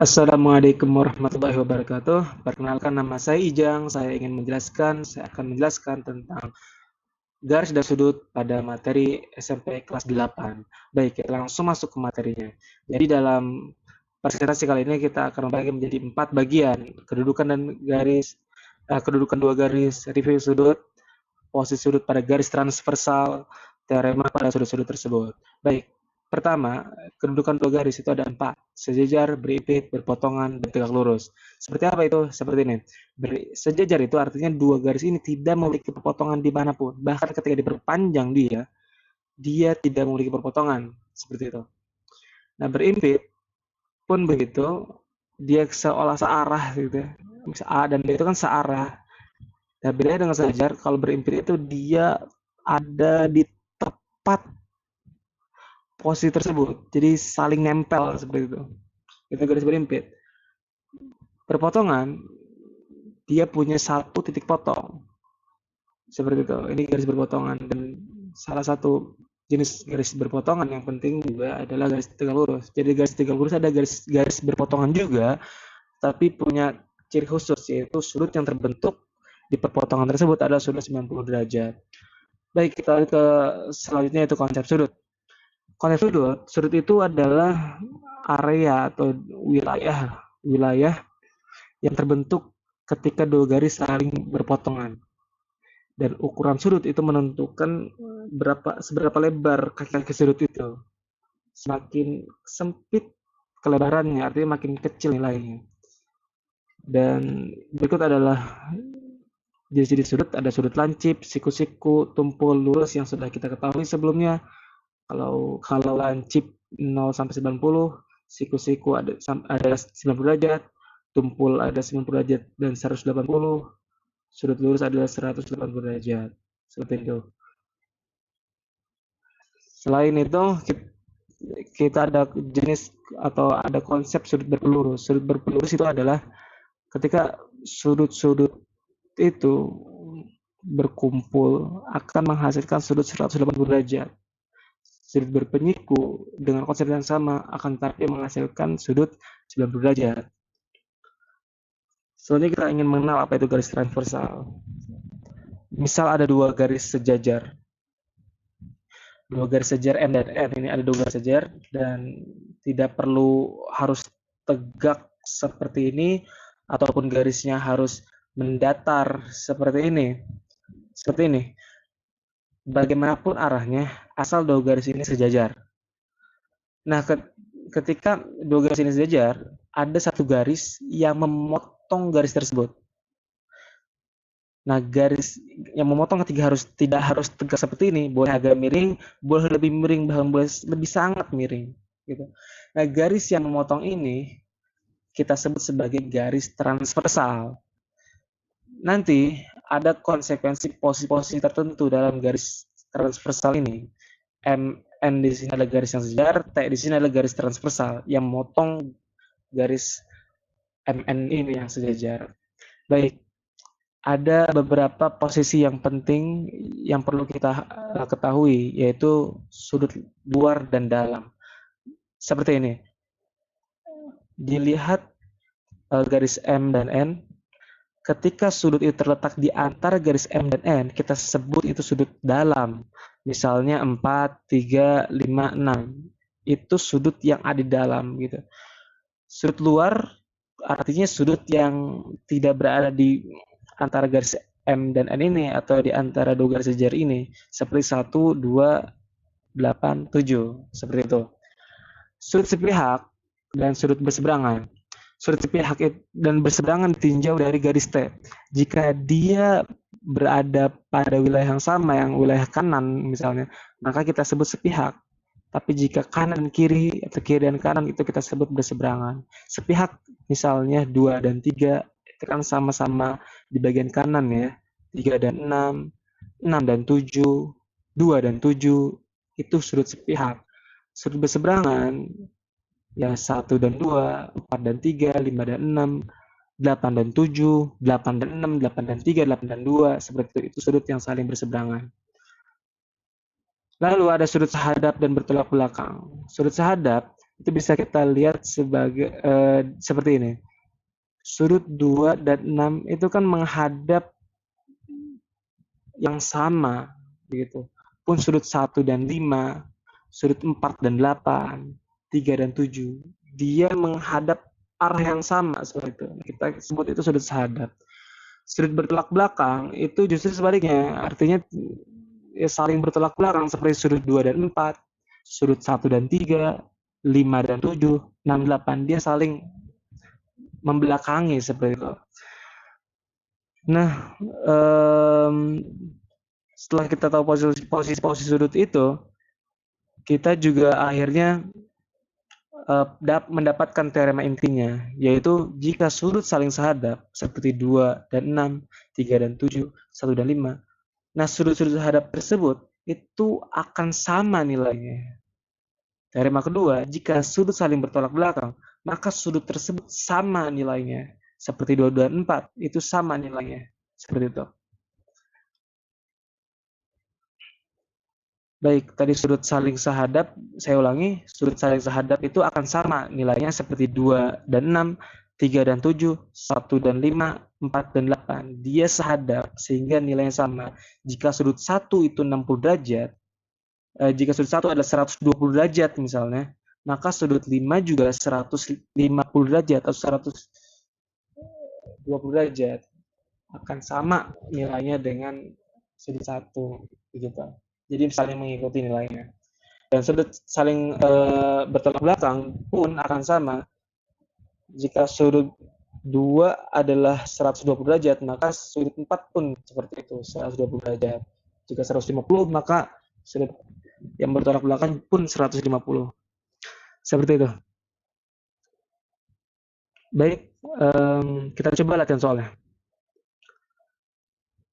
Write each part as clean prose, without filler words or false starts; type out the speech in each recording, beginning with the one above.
Assalamualaikum warahmatullahi wabarakatuh. Perkenalkan nama saya Ijang. Saya akan menjelaskan tentang garis dan sudut pada materi SMP kelas 8. Baik, kita langsung masuk ke materinya. Jadi dalam presentasi kali ini kita akan membagi menjadi 4 bagian. Kedudukan dua garis, review sudut, posisi sudut pada garis transversal, teorema pada sudut-sudut tersebut. Baik, pertama, kedudukan dua garis itu ada 4, sejajar, berimpit, berpotongan, dan tegak lurus. Seperti apa itu? Seperti ini. Sejajar itu artinya dua garis ini tidak memiliki perpotongan dimanapun. Bahkan ketika diperpanjang dia tidak memiliki perpotongan. Seperti itu. Nah, berimpit pun begitu, dia seolah searah gitu ya. A dan B itu kan searah. Nah, bedanya dengan sejajar, kalau berimpit itu dia ada di tepat posisi tersebut. Jadi saling nempel seperti itu. Itu garis berimpit. Perpotongan, dia punya satu titik potong. Seperti itu. Ini garis berpotongan. Dan salah satu jenis garis berpotongan yang penting juga adalah garis tegak lurus. Jadi garis tegak lurus ada garis berpotongan juga, tapi punya ciri khusus, yaitu sudut yang terbentuk di perpotongan tersebut adalah sudut 90 derajat. Baik, kita lihat ke selanjutnya itu konsep sudut. Konsep sudut, sudut itu adalah area atau wilayah wilayah yang terbentuk ketika dua garis saling berpotongan. Dan ukuran sudut itu menentukan seberapa lebar kaki-kaki sudut itu. Semakin sempit kelebarannya, artinya makin kecil nilainya. Dan berikut adalah jenis-jenis sudut, ada sudut lancip, siku-siku, tumpul, lurus yang sudah kita ketahui sebelumnya. Kalau lancip 0 sampai 90, siku-siku ada 90 derajat, tumpul ada 90 derajat dan 180, sudut lurus adalah 180 derajat. Seperti itu. Selain itu, kita ada jenis atau ada konsep sudut berpelurus. Sudut berpelurus itu adalah ketika sudut-sudut itu berkumpul akan menghasilkan sudut 180 derajat. Sudut berpenyiku dengan konsep yang sama akan tapi menghasilkan sudut 90 derajat. Selanjutnya kita ingin mengenal apa itu garis transversal. Misal ada dua garis sejar M dan N. Ini ada dua garis sejar dan tidak perlu harus tegak seperti ini ataupun garisnya harus mendatar seperti ini. Seperti ini. Bagaimanapun arahnya, asal dua garis ini sejajar. Nah, ketika dua garis ini sejajar, ada satu garis yang memotong garis tersebut. Nah, garis yang memotong tidak harus tegak seperti ini, boleh agak miring, boleh lebih miring, bahkan boleh lebih sangat miring, gitu. Nah, garis yang memotong ini kita sebut sebagai garis transversal. Nanti ada konsekuensi posisi-posisi tertentu dalam garis transversal ini. N di sini ada garis yang sejajar, T di sini adalah garis transversal yang memotong garis MN ini yang sejajar. Baik, ada beberapa posisi yang penting yang perlu kita ketahui, yaitu sudut luar dan dalam. Seperti ini. Dilihat garis M dan N, ketika sudut itu terletak di antara garis M dan N, kita sebut itu sudut dalam. Misalnya 4, 3, 5, 6. Itu sudut yang ada di dalam gitu. Sudut luar artinya sudut yang tidak berada di antara garis M dan N ini atau di antara dua garis sejajar ini, seperti 1, 2, 8, 7, seperti itu. Sudut sepihak dan sudut berseberangan. Sudut sepihak dan berseberangan ditinjau dari garis T. Jika dia berada pada wilayah yang sama, yang wilayah kanan misalnya, maka kita sebut sepihak. Tapi jika kanan kiri atau kiri dan kanan itu kita sebut berseberangan. Sepihak misalnya 2 dan 3 itu kan sama-sama di bagian kanan ya. 3 dan 6, 6 dan 7, 2 dan 7 itu sudut sepihak. Sudut berseberangan ya 1 dan 2, 4 dan 3, 5 dan 6, 8 dan 7, 8 dan 6, 8 dan 3, 8 dan 2, seperti itu. Itu sudut yang saling berseberangan. Lalu ada sudut sehadap dan bertolak belakang. Sudut sehadap itu bisa kita lihat sebagai seperti ini. Sudut 2 dan 6 itu kan menghadap yang sama begitu. Pun sudut 1 dan 5, sudut 4 dan 8, 3 dan 7, dia menghadap arah yang sama seperti itu. Kita sebut itu sudut sahadap. Sudut bertolak belakang itu justru sebaliknya, artinya ya saling bertolak belakang seperti sudut 2 dan 4, sudut 1 dan 3, 5 dan 7, 6, 8, dia saling membelakangi seperti itu. Nah, setelah kita tahu posisi sudut itu, kita juga akhirnya mendapatkan teorema intinya, yaitu jika sudut saling sahadap seperti 2 dan 6, 3 dan 7, 1 dan 5, nah sudut-sudut sahadap tersebut itu akan sama nilainya. Teorema kedua, jika sudut saling bertolak belakang, maka sudut tersebut sama nilainya. Seperti 2 dan 4, itu sama nilainya. Seperti itu. Baik, tadi sudut saling sahadap, saya ulangi, sudut saling sahadap itu akan sama nilainya seperti 2 dan 6, 3 dan 7, 1 dan 5, 4 dan 8. Dia sahadap sehingga nilainya sama. Jika sudut 1 itu 60 derajat, jika sudut 1 adalah 120 derajat misalnya, maka sudut 5 juga 150 derajat atau 120 derajat. Akan sama nilainya dengan sudut 1 begitu. Jadi saling mengikuti nilainya. Dan sudut saling bertolak belakang pun akan sama. Jika sudut 2 adalah 120 derajat, maka sudut 4 pun seperti itu, 120 derajat. Jika 150, maka sudut yang bertolak belakang pun 150. Seperti itu. Baik, kita coba latihan soalnya.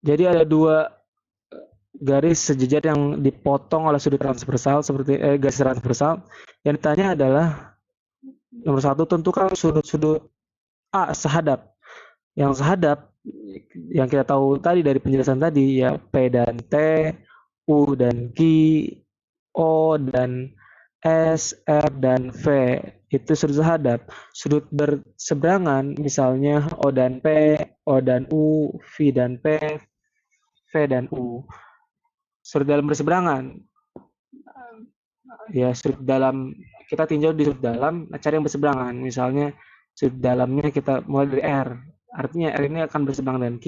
Jadi ada dua garis sejajar yang dipotong oleh sudut transversal seperti garis transversal. Yang ditanya adalah nomor 1, tentukan sudut-sudut A sahadap. Yang sahadap yang kita tahu tadi dari penjelasan tadi ya P dan T, U dan Q, O dan S, R dan V itu sudut sahadap. Sudut berseberangan misalnya O dan P, O dan U, V dan P, V dan U. Sudut dalam berseberangan ya sudut dalam kita tinjau di sudut dalam cari yang berseberangan, misalnya sudut dalamnya kita mulai dari R, artinya R ini akan berseberangan dengan Q,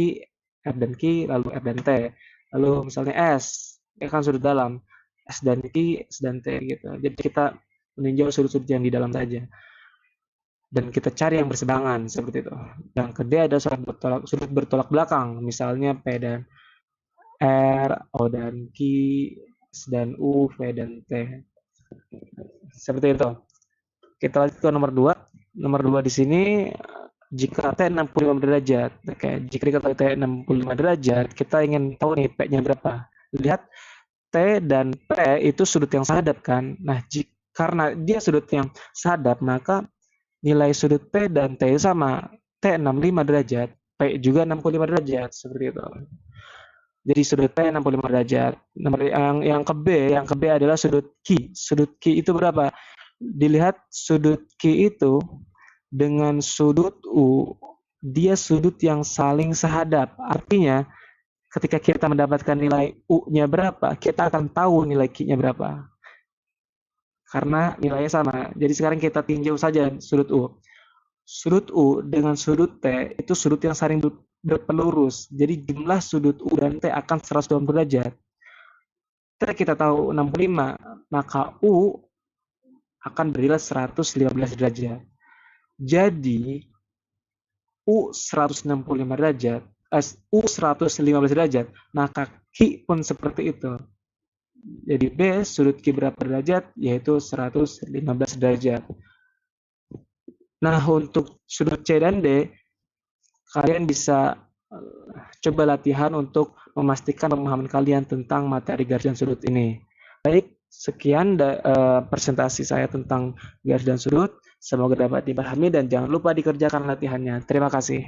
R dan Q, lalu R dan T, lalu misalnya S ini akan sudut dalam S dan Q, S dan T gitu. Jadi kita meninjau sudut-sudut yang di dalam saja dan kita cari yang berseberangan seperti itu. Yang kedua ada sudut bertolak belakang, misalnya P dan R, O dan Q, S dan U, V dan T. Seperti itu. Kita lanjut ke nomor 2. Nomor 2 di sini jika T 65 derajat. Oke, jika diketahui T 65 derajat, kita ingin tahu nih P-nya berapa. Lihat T dan P itu sudut yang sahadap kan. Nah, karena dia sudut yang sahadap, maka nilai sudut P dan T sama. T 65 derajat, P juga 65 derajat, seperti itu. Jadi sudut P 65 derajat. Nomor yang ke B adalah sudut Q. Sudut Q itu berapa? Dilihat sudut Q itu dengan sudut U, dia sudut yang saling sahadap. Artinya ketika kita mendapatkan nilai U-nya berapa, kita akan tahu nilai Q-nya berapa. Karena nilainya sama. Jadi sekarang kita tinjau saja sudut U. Sudut U dengan sudut T itu sudut yang saling berpelurus. Jadi jumlah sudut U dan T akan 120 derajat. T kita tahu 65, maka U akan bernilai 115 derajat. Jadi U 165 derajat, U 115 derajat, maka Q pun seperti itu. Jadi B sudut Q berapa derajat? Yaitu 115 derajat. Nah, untuk sudut C dan D, kalian bisa coba latihan untuk memastikan pemahaman kalian tentang materi garis dan sudut ini. Baik, sekian presentasi saya tentang garis dan sudut. Semoga dapat dipahami dan jangan lupa dikerjakan latihannya. Terima kasih.